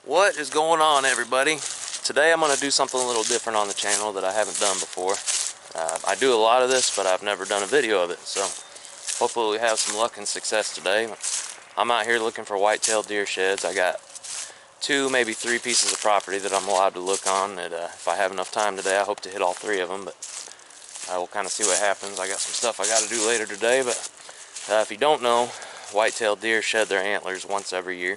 What is going on, everybody? Today I'm going to do something a little different on the channel that I haven't done before. I do a lot of this, but I've never done a video of it, so hopefully we have some luck and success today. I'm out here looking for whitetail deer sheds. I got 2, maybe 3 pieces of property that I'm allowed to look on. That if I have enough time today, I hope to hit all 3 of them, but I will kind of see what happens. I got some stuff I got to do later today, but if you don't know, whitetail deer shed their antlers once every year,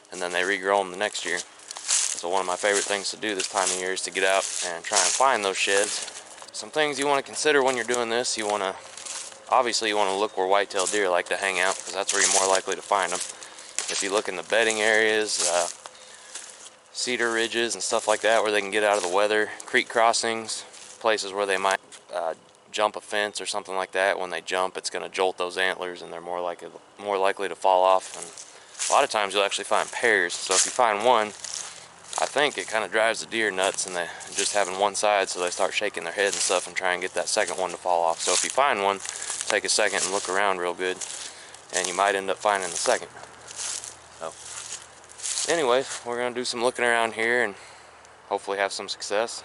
and then they regrow them the next year. So one of my favorite things to do this time of year is to get out and try and find those sheds. Some things you want to consider when you're doing this: obviously you want to look where whitetail deer like to hang out, because that's where you're more likely to find them. If you look in the bedding areas, cedar ridges and stuff like that where they can get out of the weather, creek crossings, places where they might jump a fence or something like that. When they jump, it's going to jolt those antlers and they're more likely to fall off. And a lot of times you'll actually find pairs. So if you find one, I think it kind of drives the deer nuts, and they just having one side, so they start shaking their head and stuff and try and get that second one to fall off. So if you find one, take a second and look around real good, and you might end up finding the second. So anyways, we're going to do some looking around here and hopefully have some success.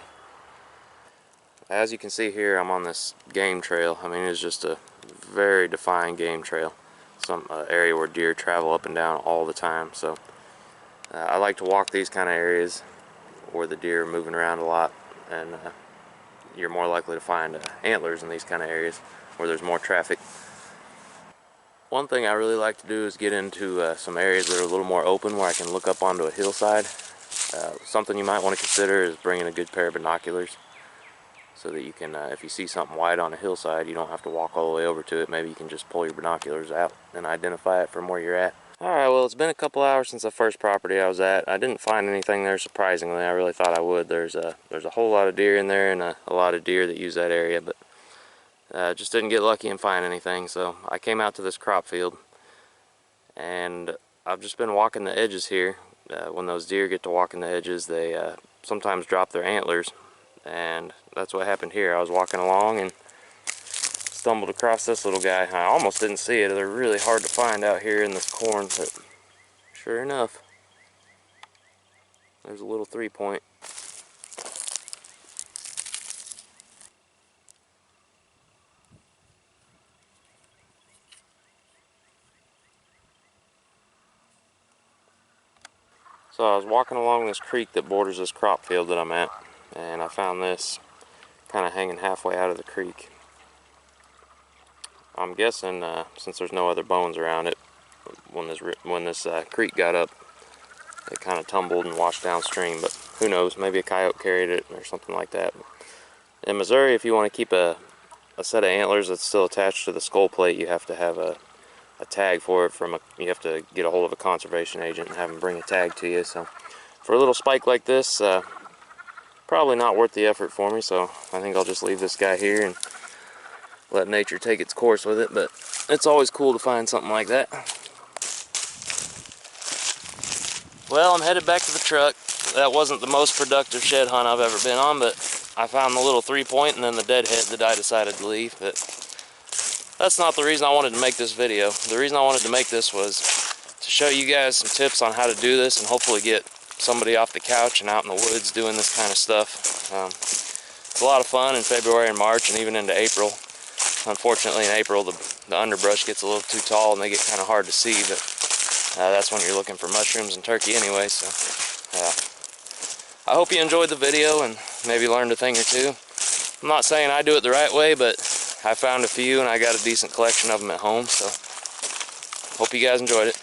As you can see here, I'm on this game trail. I mean, it's just a very defined game trail. Some area where deer travel up and down all the time. So I like to walk these kind of areas where the deer are moving around a lot, and you're more likely to find antlers in these kind of areas where there's more traffic. One thing I really like to do is get into some areas that are a little more open, where I can look up onto a hillside. Something you might want to consider is bringing a good pair of binoculars, so that you can, if you see something white on a hillside, you don't have to walk all the way over to it. Maybe you can just pull your binoculars out and identify it from where you're at. Alright, well, it's been a couple hours since the first property I was at. I didn't find anything there, surprisingly. I really thought I would. There's a whole lot of deer in there, and a lot of deer that use that area, but just didn't get lucky and find anything. So I came out to this crop field, and I've just been walking the edges here. When those deer get to walking the edges, they sometimes drop their antlers, and that's what happened here. I was walking along and stumbled across this little guy. I almost didn't see it. They're really hard to find out here in this corn, but sure enough, there's a little 3-point. So I was walking along this creek that borders this crop field that I'm at, and I found this kind of hanging halfway out of the creek. I'm guessing since there's no other bones around it, when this creek got up, it kind of tumbled and washed downstream. But who knows? Maybe a coyote carried it or something like that. In Missouri, if you want to keep a set of antlers that's still attached to the skull plate, you have to have a tag for it you have to get a hold of a conservation agent and have them bring a tag to you. So for a little spike like this, probably not worth the effort for me. So I think I'll just leave this guy here and let nature take its course with it. But it's always cool to find something like that. Well, I'm headed back to the truck. That wasn't the most productive shed hunt I've ever been on, but I found the little 3-point and then the deadhead that I decided to leave. But that's not the reason I wanted to make this video. The reason I wanted to make this was to show you guys some tips on how to do this, and hopefully get somebody off the couch and out in the woods doing this kind of stuff. It's a lot of fun in February and March, and even into April. Unfortunately, in April, the underbrush gets a little too tall and they get kind of hard to see, but that's when you're looking for mushrooms and turkey anyway. So I hope you enjoyed the video and maybe learned a thing or two. I'm not saying I do it the right way, but I found a few and I got a decent collection of them at home, so hope you guys enjoyed it.